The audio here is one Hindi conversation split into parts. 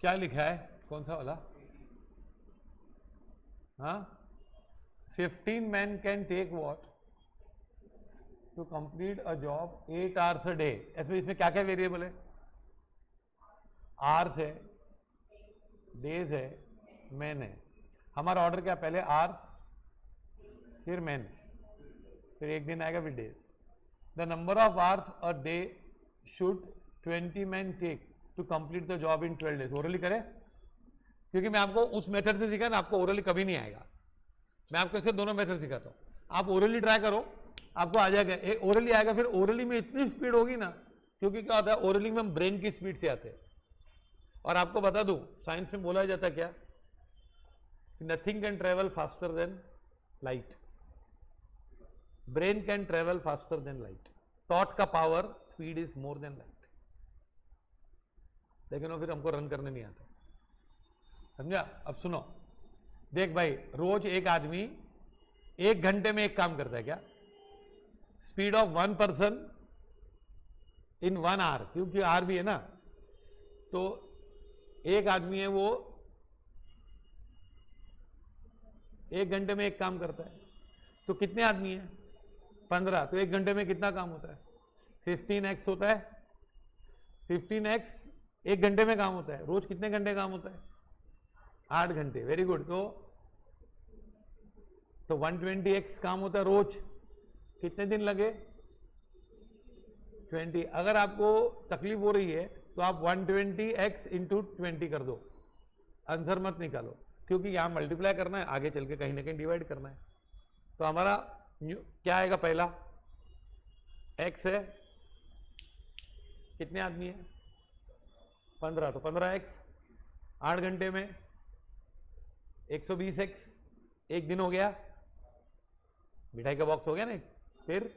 क्या लिखा है, कौन सा वाला? हाँ, 15 men can take what to complete a job 8 hours a day. इसमें क्या क्या वेरिएबल है? आवर्स है, डेज है, मैन है. हमारा ऑर्डर क्या, पहले आवर्स फिर मैन, फिर एक दिन आएगा फिर days. The number of hours a day should 20 men take to complete the job in 12 days. Orally करे, क्योंकि मैं आपको उस मेथड से सिखा ना, आपको ओरली कभी नहीं आएगा. मैं आपको इसके दोनों मेथड सिखाता हूँ. आप ओरली ट्राई करो, आपको आ जाएगा. एक ओरली आएगा, फिर ओरली में इतनी स्पीड होगी ना, क्योंकि क्या होता है ओरली में हम ब्रेन की स्पीड से आते हैं. और आपको बता दूं, साइंस में बोला जाता है क्या, nothing can travel faster than light. Brain can travel faster than light. Thought का power, speed is more than light. लेकिन वो फिर हमको रन करने नहीं आता. समझा? अब सुनो, देख भाई, रोज एक आदमी 1 घंटे में एक काम करता है क्या? Speed of 1 person in 1 hour, क्योंकि आर भी है ना, तो एक आदमी है वो 1 घंटे में एक काम करता है. तो कितने आदमी है? 15. तो 1 घंटे में कितना काम होता है? 15x होता है. 15x 1 घंटे में काम होता है. रोज कितने घंटे काम होता है? 8 घंटे. Very good. तो 120x काम होता है रोज. कितने दिन लगे? 20. अगर आपको तकलीफ हो रही है तो आप 120x इंटू 20 कर दो. आंसर मत निकालो, क्योंकि यहां मल्टीप्लाई करना है, आगे चल के कहीं ना कहीं डिवाइड करना है. तो हमारा क्या आएगा? पहला x है, कितने आदमी है? 15. तो 15x 8 घंटे में 120x, एक दिन हो गया. मिठाई का बॉक्स हो गया ना. फिर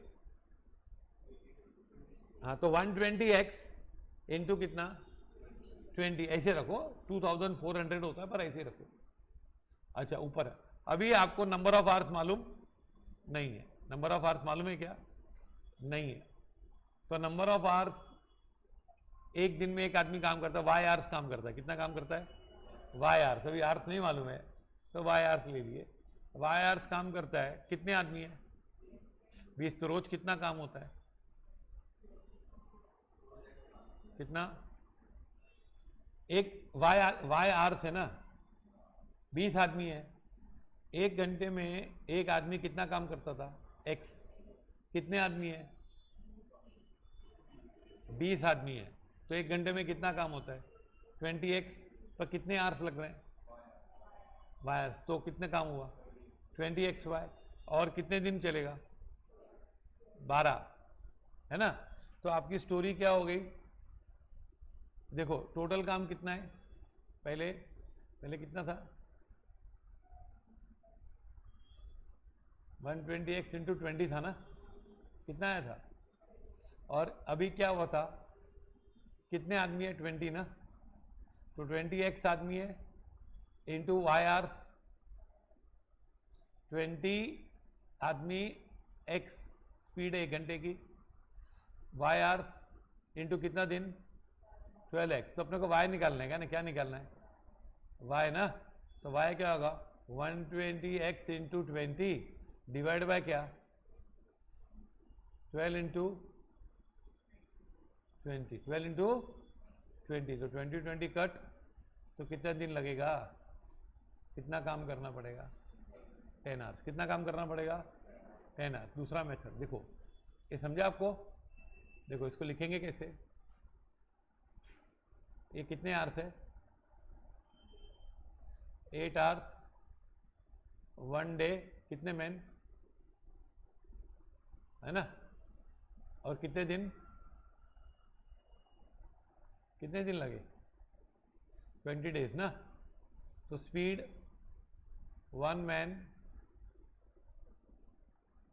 हाँ, तो 120x इंटू कितना? 20. ऐसे रखो, 2400 होता है, पर ऐसे रखो. अच्छा, ऊपर है. अभी आपको नंबर ऑफ आवर्स मालूम नहीं है. नंबर ऑफ आवर्स मालूम है क्या? नहीं है. तो नंबर ऑफ आवर्स, एक दिन में एक आदमी काम करता है, वाई आवर्स काम करता है. कितना काम करता है? Y hours. अभी आवर्स नहीं मालूम है तो वाई आवर्स ले लिए. वाई आवर्स काम करता है. कितने आदमी है? 20. तो रोज कितना काम होता है? कितना? एक वाई आवर्स है ना, 20 आदमी है. 1 घंटे में एक आदमी कितना काम करता था? x. कितने आदमी है? 20 आदमी है. तो 1 घंटे में कितना काम होता है? 20x. पर कितने आवर्स लग रहे हैं? वाई. तो कितने काम हुआ? 20xy. और कितने दिन चलेगा? 12. है ना. तो आपकी स्टोरी क्या हो गई? देखो, टोटल काम कितना है? पहले कितना था? 120x इंटू 20 था ना. कितना आया था? और अभी क्या हुआ था? कितने आदमी है? 20 ना. तो 20x आदमी है इंटू वाई आवर्स. 20 आदमी x स्पीड है 1 घंटे की. वाई आवर्स इंटू कितना दिन? 12x. तो अपने को y निकालना है क्या ना? क्या निकालना है? y ना. तो y क्या होगा? 120x इंटू 20 डिवाइड बाय क्या? 12 इंटू 20. 12 इंटू 20. तो 20 कट. तो कितना दिन लगेगा? कितना काम करना पड़ेगा? 10 आवर्स. कितना काम करना पड़ेगा? 10 आवर्स. दूसरा मेथड देखो, ये समझा आपको? देखो, इसको लिखेंगे कैसे? ये कितने आवर्स है? 8 आवर्स. 1 डे. कितने मैन है ना. और कितने दिन? कितने दिन लगे? 20 डेज ना. तो स्पीड 1 मैन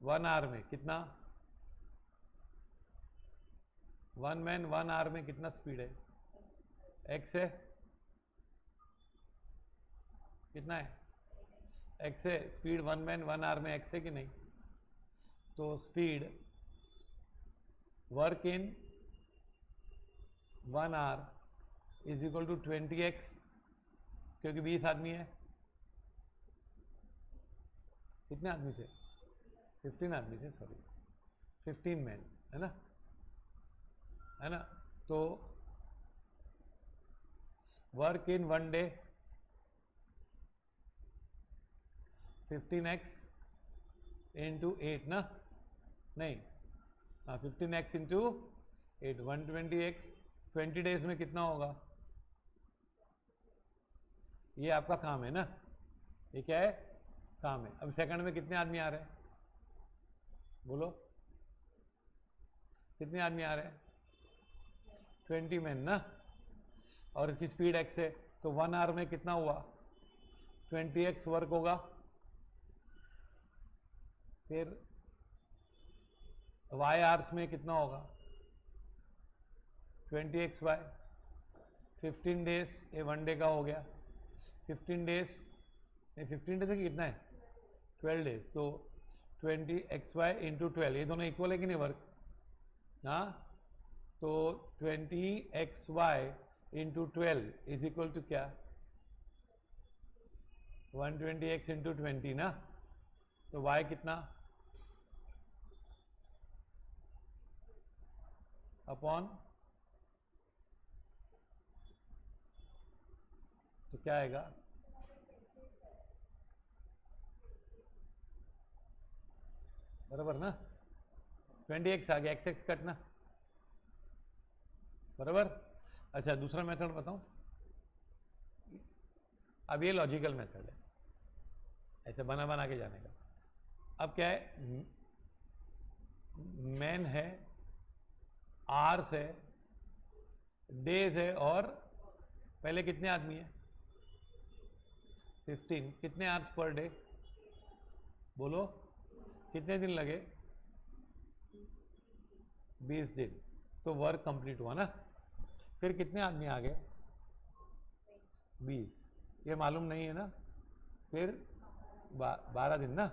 1 आवर में कितना? 1 मैन 1 आवर में कितना स्पीड है? x है. कितना है? x है. स्पीड 1 मैन 1 आवर में x है कि नहीं? तो speed work in 1 hour is equal to 20x क्योंकि 20 आदमी है। कितने आदमी थे? 15 आदमी थे, सॉरी, 15 मैन, है ना, है ना। तो work in 1 day 15x into 8 ना, नहीं, हाँ 15x इंटू 8, 120x, 20 डेज में कितना होगा? ये आपका काम है ना, ये क्या है? काम है। अब सेकंड में कितने आदमी आ रहे हैं? बोलो, कितने आदमी आ रहे हैं? 20 मैन ना, और इसकी स्पीड x है, तो 1 आवर में कितना हुआ? 20x वर्क होगा। फिर y आवर्स में कितना होगा? 20xy, 15 डेज, ये 1 डे का हो गया। 15 डेज, नहीं 15 डेज में कितना है? 12 डेज, तो 20xy इंटू 12, ये दोनों इक्वल है कि नहीं वर्क? हाँ, तो 20xy into 12 is equal to क्या? 120x इंटू 20 ना, तो y कितना? अपॉन, तो क्या आएगा? बराबर ना, 20x आ गया, x कटना, बराबर। अच्छा, दूसरा मेथड बताऊं? अब ये लॉजिकल मेथड है, ऐसे बना बना के जाने का। अब क्या है? मैन है, आर्स है, डेज है, और पहले कितने आदमी है? 15। कितने आवर्स पर डे? बोलो, कितने दिन लगे? 20 दिन। तो वर्क कंप्लीट हुआ ना। फिर कितने आदमी आ गए? 20। ये मालूम नहीं है ना। फिर 12 दिन ना,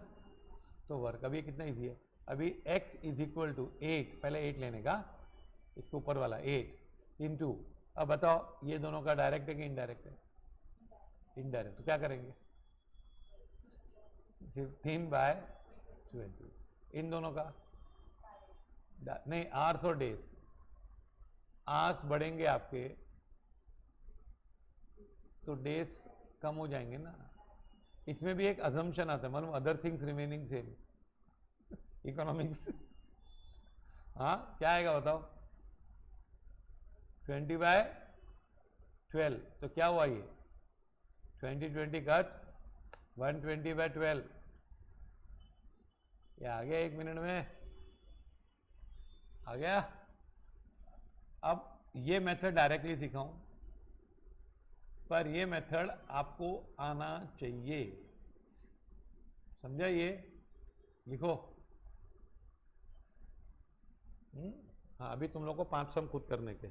तो वर्क अभी कितना इजी है। अभी x इज इक्वल टू 8, पहले 8 लेने का, इसके ऊपर वाला 8 इंटू, अब बताओ ये दोनों का डायरेक्ट है कि इनडायरेक्ट है? इनडायरेक्ट, तो क्या करेंगे? 15/20, इन दोनों का नहीं, आवर्स और डेज, आवर्स बढ़ेंगे आपके तो डेज कम हो जाएंगे ना। इसमें भी एक अजम्पशन आता है, मालूम, other things remaining same, economics. हाँ, क्या आएगा बताओ? 20/12, तो क्या हुआ ये? 20 कट 120/12, ये आ गया 1 मिनट में, आ गया। अब ये मेथड डायरेक्टली सिखाऊं, पर ये मेथड आपको आना चाहिए, समझा? ये लिखो। हाँ, अभी तुम लोग को 5 सम खुद करने के।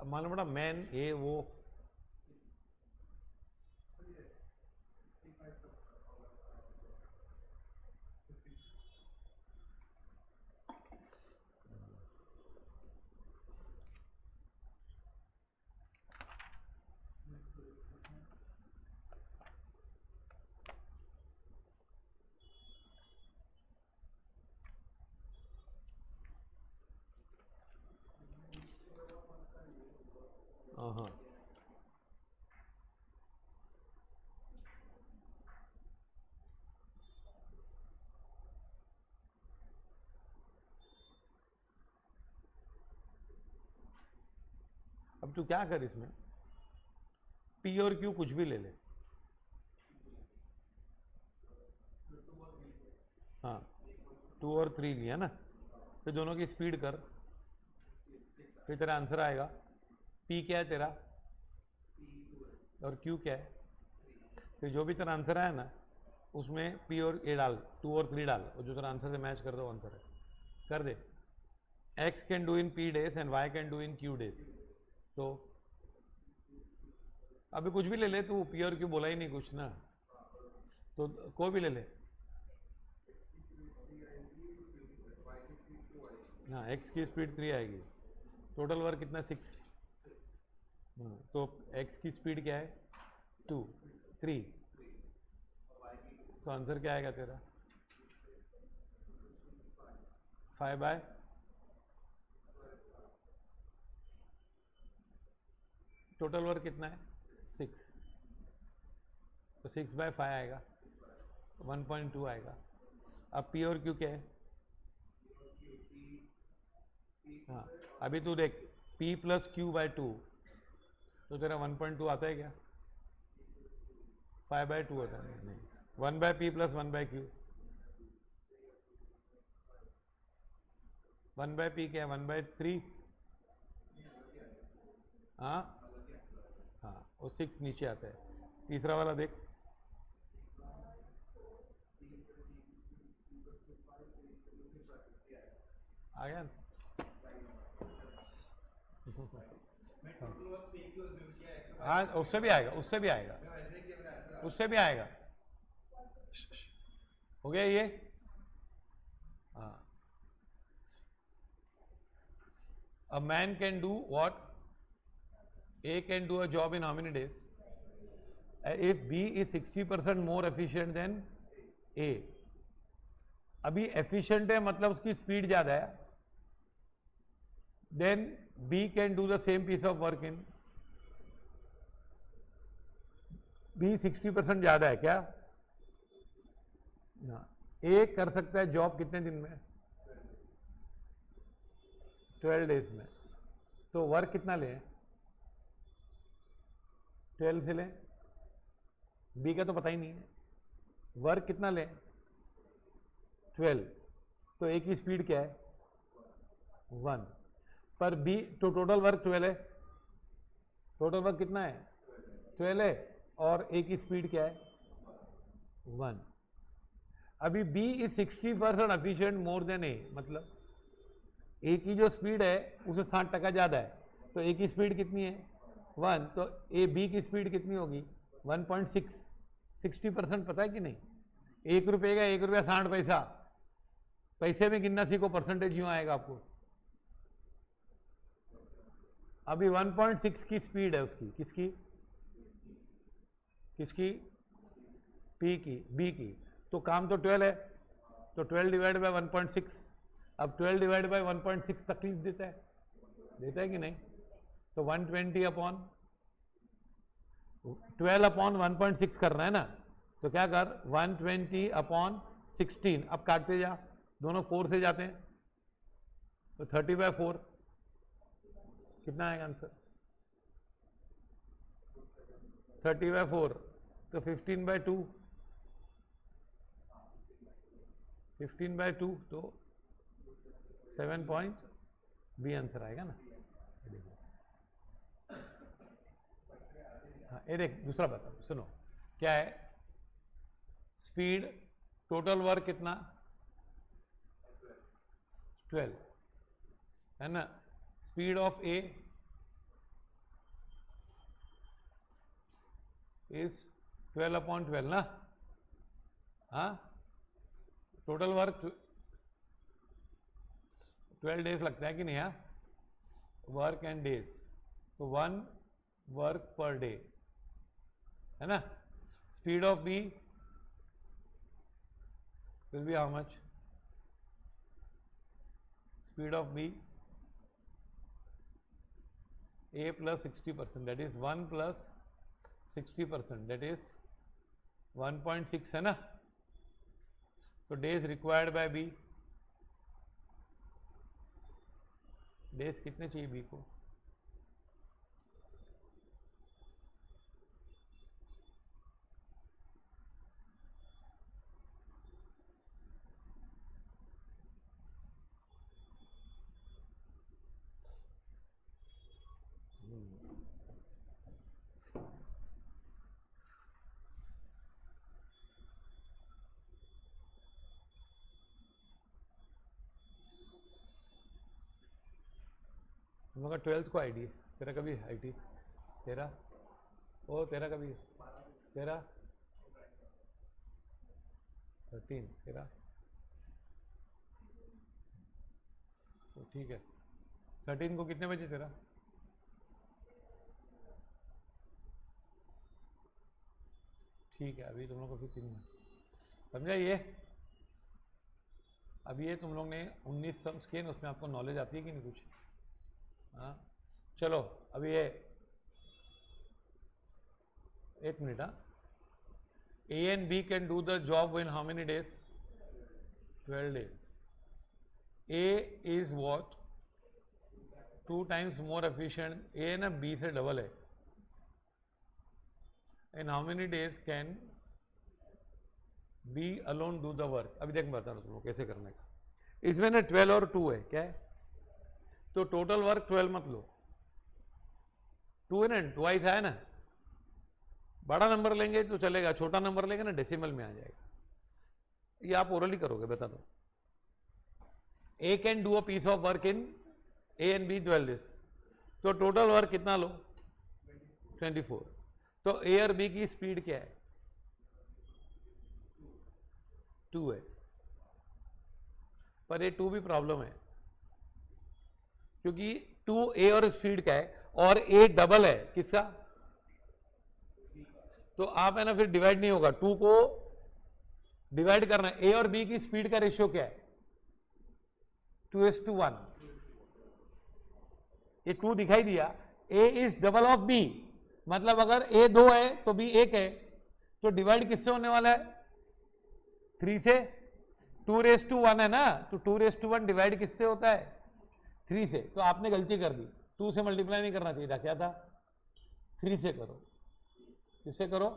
मालूम पड़ा मैन ये वो हाँ अब तू क्या कर इसमें पी और क्यू कुछ भी ले ले हाँ 2 और 3 लिया ना फिर दोनों की स्पीड कर फिर तेरा आंसर आएगा पी क्या है तेरा और क्यू क्या है फिर जो भी तेरा आंसर आया ना उसमें पी और ए डाल 2 और 3 डाल और जो तेरा आंसर से मैच कर दो आंसर है कर दे x can do in p days and y can do in q days तो अभी कुछ भी ले ले तू पी और क्यू बोला ही नहीं कुछ ना तो कोई भी ले ले हाँ x की स्पीड 3 आएगी टोटल वर्क कितना 6 तो x की स्पीड क्या है 2 3 तो आंसर क्या आएगा तेरा 5 बाय टोटल वर्क कितना है 6 तो 6 बाय 5 आएगा 1.2 आएगा अब P और Q क्या है हाँ अभी तू देख P प्लस Q बाय 2 तो तेरा 1.2 आता है क्या 5 बाय 2 होता है नहीं 1 by P plus 1 by Q 1 by P क्या है 1 बाय 3 हाँ हाँ वो 6 नीचे आता है तीसरा वाला देख आ गया हाँ उससे भी आएगा उससे भी आएगा उससे भी आएगा हो गया ये हाँ a man can do what A can do a job in how many days if B is 60% more efficient than A अभी efficient है मतलब उसकी स्पीड ज्यादा है then B can do the same piece of work in B 60% ज्यादा है क्या A कर सकता है जॉब कितने दिन में 12 डेज में तो वर्क कितना ले 12 से ले बी का तो पता ही नहीं है वर्क कितना ले 12 तो ए की स्पीड क्या है 1 पर बी तो टोटल वर्क 12 है टोटल वर्क कितना है 12 है और ए की स्पीड क्या है 1 अभी B is 60% efficient more than A मतलब ए की जो स्पीड है उसे 60% ज्यादा है तो ए की स्पीड कितनी है 1 तो ए बी की स्पीड कितनी होगी 1.6 60% पता है कि नहीं 1 रुपये का 1 रुपया 60 पैसा पैसे में गिनना सीखो परसेंटेज यूं आएगा आपको अभी 1.6 की स्पीड है उसकी किसकी किसकी पी की बी की तो काम तो 12 है तो 12 डिवाइड बाय 1.6 अब 12 डिवाइड बाय 1.6 तकलीफ देता है कि नहीं तो 120 अपॉन 12 अपॉन 1.6 करना है ना तो क्या कर 120 अपॉन 16 अब काटते जा दोनों 4 से जाते हैं तो 30/4 कितना आएगा आंसर 30/4 तो 15/2 15/2 तो 7 पॉइंट बी आंसर आएगा ना हाँ ये देख दूसरा बता सुनो क्या है स्पीड टोटल वर्क कितना 12 है ना स्पीड ऑफ ए इज 12/12 ना, हाँ, टोटल वर्क 12 डेज लगता है कि नहीं, हाँ, वर्क एंड डेज, तो 1 वर्क पर डे है ना. Speed of B will be how much, speed of B a plus 60%, that is 1 plus 60%, that is 1.6 है ना. तो days required by B, days कितने चाहिए बी को, हम लोग का 12th को आईटी है, तेरा कभी आईटी, तेरा ओ तेरा कभी, तेरा 13, तेरा तो ठीक है. 13 को कितने बजे तेरा, ठीक है. अभी तुम लोग को फिर 3 समझा ये. अभी ये तुम लोग ने 19 सम्स किए ना, उसमें आपको नॉलेज आती है कि नहीं कुछ, हाँ. चलो अभी ये 1 मिनट, हाँ. A and B can do the job in how many days? 12 days. A is what? 2 times more efficient. A ना B से डबल है. In how many days can B alone do the work? अभी देख बता रहा हूँ तुमको कैसे करने का. इसमें ना 12 और 2 है, क्या है, तो टोटल वर्क 12 मत लो, 2 है ना, ट्वाइस है ना. बड़ा नंबर लेंगे तो चलेगा, छोटा नंबर लेंगे ना डेसिमल में आ जाएगा. ये आप ओरली करोगे, बता दो. A can do a piece of work in A and B 12 days, तो टोटल वर्क कितना लो, 24. तो ए और बी की स्पीड क्या है, 2 है. पर ये 2 भी प्रॉब्लम है, क्योंकि 2 ए और स्पीड का है और ए डबल है किसका, तो आप है ना फिर डिवाइड नहीं होगा, 2 को डिवाइड करना है. ए और बी की स्पीड का रेशियो क्या है, 2:1. ये 2 दिखाई दिया. ए इज डबल ऑफ बी, मतलब अगर ए 2 है तो बी 1 है, तो डिवाइड किससे होने वाला है, 3 से. 2:1 है ना, तो 2:1 डिवाइड किससे होता है, 3 से. तो आपने गलती कर दी, 2 से मल्टीप्लाई नहीं करना चाहिए था, क्या था, 3 से करो. किससे करो,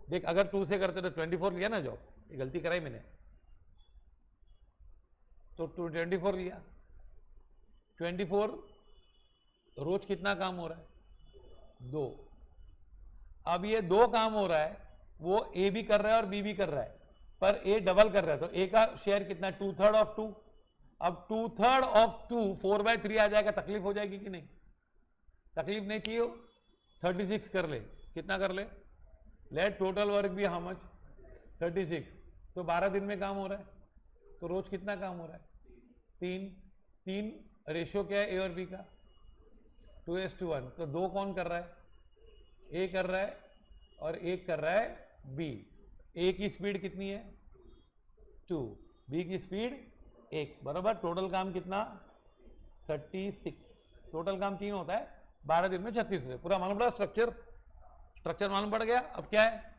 देख अगर 2 से करते तो 24 लिया ना जॉब, ये गलती कराई मैंने, तो 24 लिया. 24 रोज कितना काम हो रहा है, 2. अब ये 2 काम हो रहा है, वो ए भी कर रहा है और बी भी कर रहा है, पर ए डबल कर रहा है, तो ए का शेयर कितना, 2/3 ऑफ 2. अब 2/3 ऑफ 2 4/3 आ जाएगा, तकलीफ हो जाएगी कि नहीं, तकलीफ नहीं चाहिए. 36 कर ले, कितना कर ले, लेट टोटल वर्क भी हाउ मच, 36. तो 12 दिन में काम हो रहा है, तो रोज कितना काम हो रहा है, 3. रेशियो क्या है ए और बी का, 2:1. तो 2 कौन कर रहा है, ए कर रहा है और 1 कर रहा है बी. ए की स्पीड कितनी है, 2, बी की स्पीड 1, बराबर. टोटल काम कितना, 36. टोटल काम 3 होता है, 12 दिन में 36 होते. पूरा मालूम पड़ा, स्ट्रक्चर मालूम पड़ गया. अब क्या है,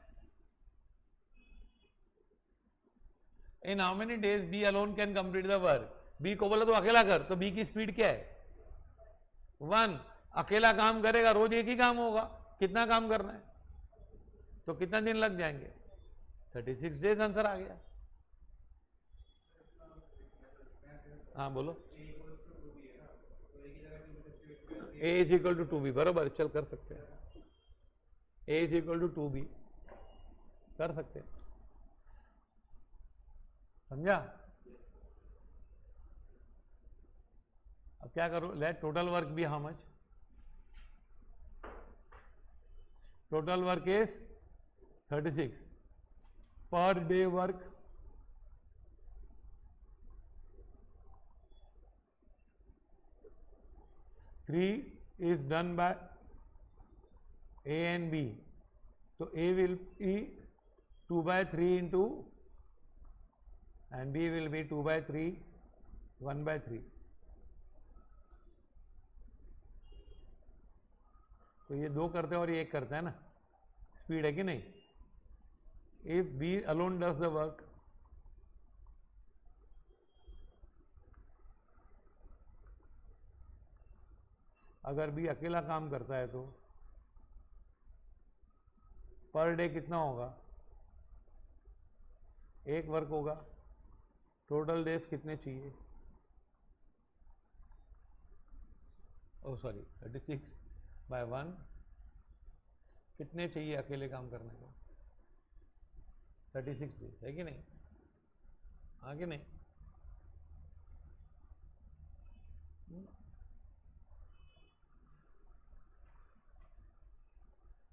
in how many days B alone can complete the work. B को बोला तो अकेला कर, तो बी की स्पीड क्या है, 1. अकेला काम करेगा, रोज एक ही काम होगा, कितना काम करना है, तो कितना दिन लग जाएंगे, 36 डेज. आंसर आ गया. हाँ बोलो, ए इज इक्वल टू 2b, बराबर. चल कर सकते हैं, ए इज इक्वल टू 2b कर सकते हैं, समझा. अब क्या करो, लेट टोटल वर्क भी how much, total work is 36 per day work, three is done by A and B. So A will be 2 by 3 into, and B will be 2 by 3, 1 by 3. तो ये दो करते हैं और ये एक करता है ना, स्पीड है कि नहीं. If B alone does the work, अगर B अकेला काम करता है तो पर डे कितना होगा, एक वर्क होगा. टोटल डेज कितने चाहिए, ओ सॉरी 36 बाय 1, कितने चाहिए अकेले काम करने को, 36 डेज है कि नहीं, हाँ कि नहीं.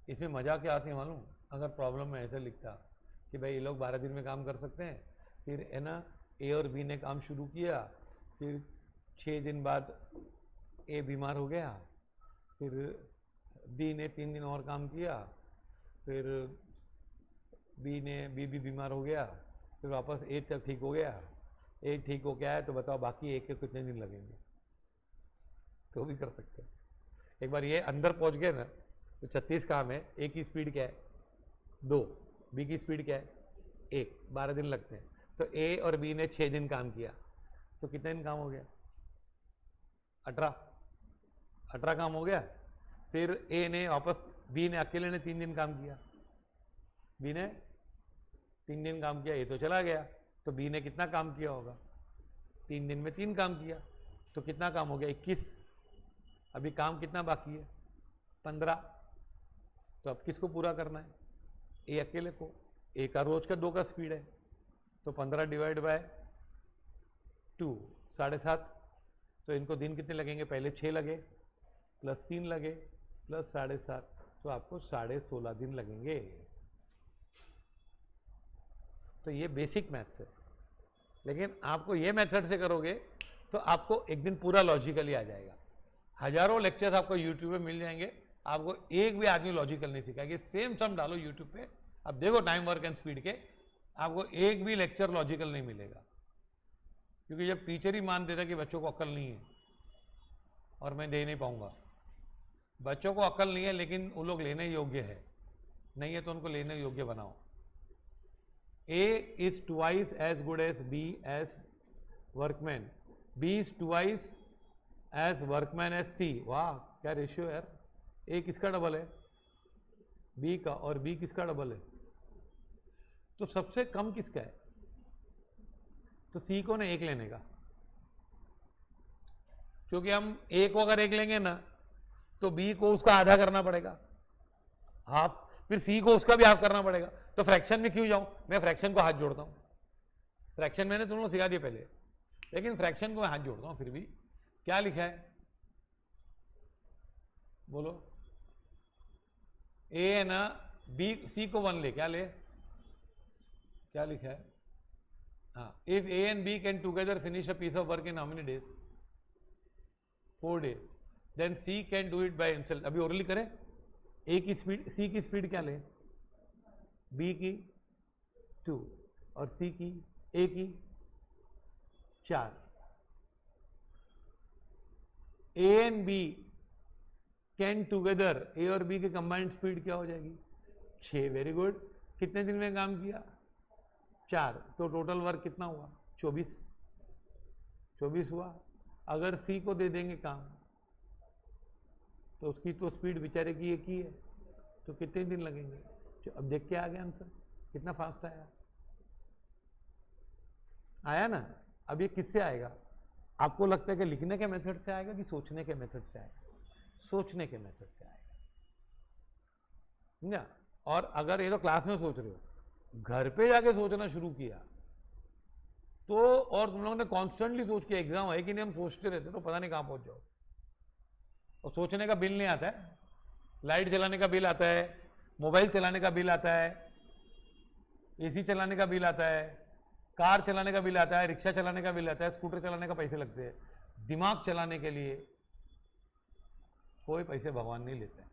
इसमें मजा क्या आती है मालूम, अगर प्रॉब्लम में ऐसे लिखता कि भाई ये लोग 12 दिन में काम कर सकते हैं, फिर है ना ए और बी ने काम शुरू किया, फिर 6 दिन बाद ए बीमार हो गया, फिर बी ने 3 दिन और काम किया, फिर बी भी बीमार हो गया, फिर वापस ए तक ठीक हो गया, ए ठीक हो गया है, तो बताओ बाकी ए के कितने दिन लगेंगे. तो भी कर सकते हैं. एक बार ये अंदर पहुंच गए ना तो 36 काम है. ए की स्पीड क्या है 2, बी की स्पीड क्या है 1, 12 दिन लगते हैं. तो ए और बी ने 6 दिन काम किया, तो कितने दिन काम हो गया 18 काम हो गया. फिर ए ने वापस, बी ने अकेले ने 3 दिन काम किया, बी ने 3 दिन काम किया, ए तो चला गया, तो बी ने कितना काम किया होगा, 3 दिन में 3 काम किया, तो कितना काम हो गया 21. अभी काम कितना बाकी है 15. तो अब किसको पूरा करना है, ए अकेले को. ए का रोज का 2 का स्पीड है, तो 15 डिवाइड बाय 2 7.5. तो इनको दिन कितने लगेंगे, पहले 6 लगे प्लस 3 लगे प्लस 7.5, तो आपको 16.5 दिन लगेंगे. तो ये बेसिक मैथ्स है, लेकिन आपको ये मेथड से करोगे तो आपको एक दिन पूरा लॉजिकली आ जाएगा. हजारों लेक्चर्स आपको यूट्यूब पे मिल जाएंगे, आपको एक भी आदमी लॉजिकल नहीं सिखाएगा. सेम सम डालो यूट्यूब पे, अब देखो टाइम वर्क एंड स्पीड के, आपको एक भी लेक्चर लॉजिकल नहीं मिलेगा. क्योंकि जब टीचर ही मान देता कि बच्चों को अक्ल नहीं है और मैं दे नहीं पाऊंगा. बच्चों को अक्ल नहीं है लेकिन वो लोग लेने योग्य है, नहीं है तो उनको लेने योग्य बनाओ. A is twice as good as B as workman, B is twice as workman as C. वाह क्या रेशियो यार. A किसका डबल है B का, और B किसका डबल है, तो सबसे कम किसका है, तो C को ना 1 लेने का. क्योंकि हम A को अगर 1 लेंगे ना तो B को उसका आधा करना पड़ेगा, हाफ, फिर C को उसका भी हाफ करना पड़ेगा. तो फ्रैक्शन में क्यों जाऊं, मैं फ्रैक्शन को हाथ जोड़ता हूं. फ्रैक्शन मैंने तुम लोग सिखा दिया पहले, लेकिन फ्रैक्शन को मैं हाथ जोड़ता हूं. फिर भी क्या लिखा है बोलो, ए है ना, बी सी को 1 ले, क्या ले, क्या लिखा है, हाँ, if A and B can together finish a piece of work in how many days, 4 days, then C can do it by himself. अभी ओरली करें. ए की स्पीड, सी की स्पीड क्या ले, बी की 2 और सी की, ए की 4. A and B can together, A और बी की कंबाइंड स्पीड क्या हो जाएगी 6. Very good. कितने दिन में काम किया 4, तो टोटल वर्क कितना हुआ 24 हुआ. अगर सी को दे देंगे काम तो उसकी तो स्पीड बेचारे की एक ही है, तो कितने दिन लगेंगे. अब देख के आ गया आंसर, कितना फास्ट आया ना. अब ये किससे आएगा, आपको लगता है कि लिखने के मेथड से आएगा कि सोचने के मेथड से आएगा, सोचने के मेथड से आएगा ना. और अगर ये तो क्लास में सोच रहे हो, घर पे जाके सोचना शुरू किया तो, और तुम लोगों ने कॉन्स्टेंटली सोच के, एग्जाम है कि नहीं हम सोचते रहते तो पता नहीं कहां पहुंच जाओ. और सोचने का बिल नहीं आता है, लाइट जलाने का बिल आता है, मोबाइल चलाने का बिल आता है, एसी चलाने का बिल आता है, कार चलाने का बिल आता है, रिक्शा चलाने का बिल आता है, स्कूटर चलाने का पैसे लगते हैं। दिमाग चलाने के लिए कोई पैसे भगवान नहीं लेते हैं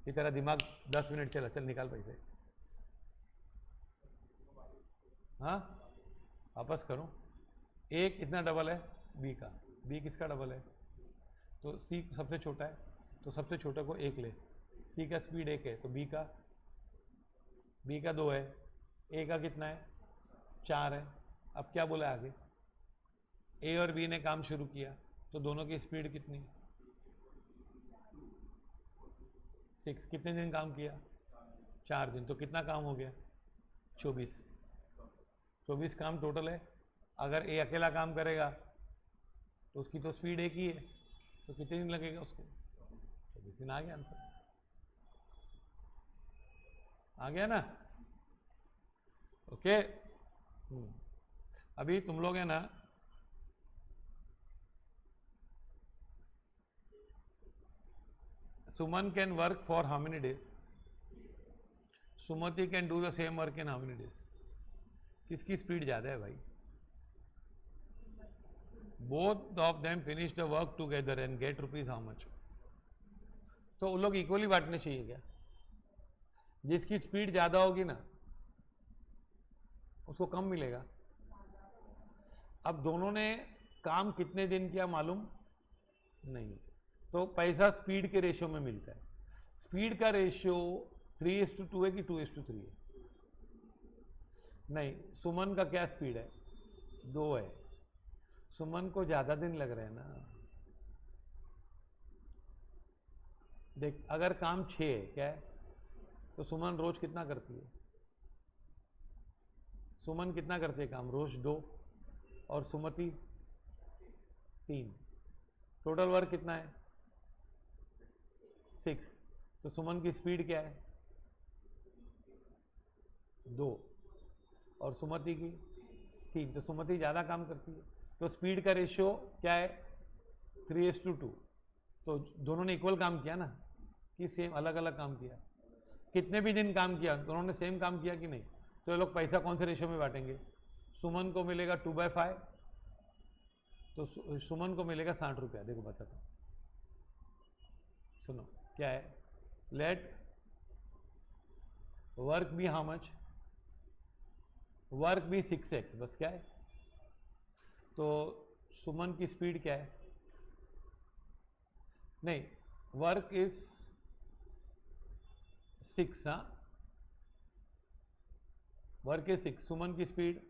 कि तेरा दिमाग 10 मिनट चला, चल निकाल पैसे। हाँ, वापस करो। ए कितना डबल है बी का, बी किसका डबल है? तो सी सबसे छोटा है, तो सबसे छोटे को एक ले। सी का स्पीड 1 है, तो बी का 2 है, ए का कितना है? 4 है। अब क्या बोला आगे? ए और बी ने काम शुरू किया, तो दोनों की स्पीड कितनी? 6। कितने दिन काम किया? 4 दिन। तो कितना काम हो गया? 24 काम टोटल है। अगर ए अकेला काम करेगा तो उसकी तो स्पीड एक ही है, तो कितने दिन लगेगा उसको? 24 दिन। आ गया आंसर, आ गया ना? ओके। अभी तुम लोग है ना, Suman can work for how many days? Sumati can do the same work in how many days? किसकी स्पीड ज्यादा है भाई? Both of them finish the work together and get rupees how much? तो उन लोग इक्वली बांटने चाहिए क्या? जिसकी स्पीड ज्यादा होगी ना उसको कम मिलेगा। अब दोनों ने काम कितने दिन किया मालूम नहीं, तो पैसा स्पीड के रेशियो में मिलता है। स्पीड का रेशियो 3:2 है कि 2:3 है? नहीं, सुमन का क्या स्पीड है? 2 है। सुमन को ज्यादा दिन लग रहे हैं ना। देख, अगर काम 6 है, क्या है, तो सुमन रोज कितना करती है? सुमन कितना करती है काम रोज? 2। और सुमति 3। टोटल वर्क कितना है? 6। तो सुमन की स्पीड क्या है? 2। और सुमति की 3। तो सुमति ज़्यादा काम करती है, तो स्पीड का रेशियो क्या है? 3:2। तो दोनों ने इक्वल काम किया ना, कि सेम अलग अलग काम किया? कितने भी दिन काम किया, दोनों ने सेम काम किया कि नहीं? तो ये लोग पैसा कौन से रेशियो में बांटेंगे? सुमन को मिलेगा 2/5, तो सुमन को मिलेगा 60 रुपया। देखो बताता हूँ, सुनो क्या है। Let work B how much? Work B 6x, बस क्या है? तो सुमन की स्पीड क्या है? नहीं, वर्क इज 6। हाँ, वर्क इज 6, सुमन की स्पीड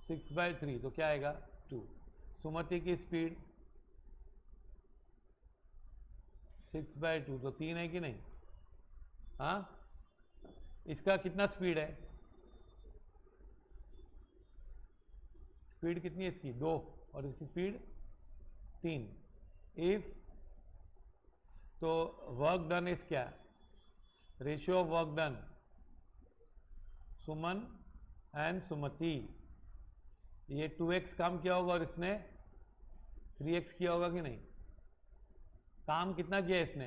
6/3, तो क्या आएगा? 2। सुमति की स्पीड 6/2, तो 3 है कि नहीं? हाँ, इसका कितना स्पीड है? स्पीड कितनी है इसकी? 2। और इसकी स्पीड 3। इफ, तो वर्क डन इज क्या? Ratio of work done Suman and Sumati. ये 2x काम किया होगा और इसने 3x किया होगा कि नहीं? काम कितना किया इसने?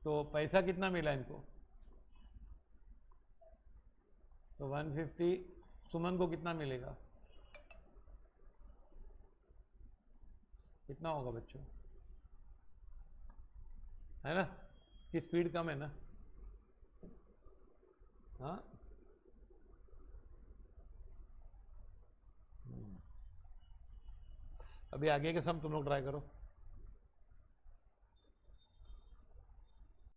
तो पैसा कितना मिला इनको? तो 150। सुमन को कितना मिलेगा? कितना होगा बच्चों? है ना, कि स्पीड कम है ना? हाँ, अभी आगे के सम तुम लोग ट्राई करो।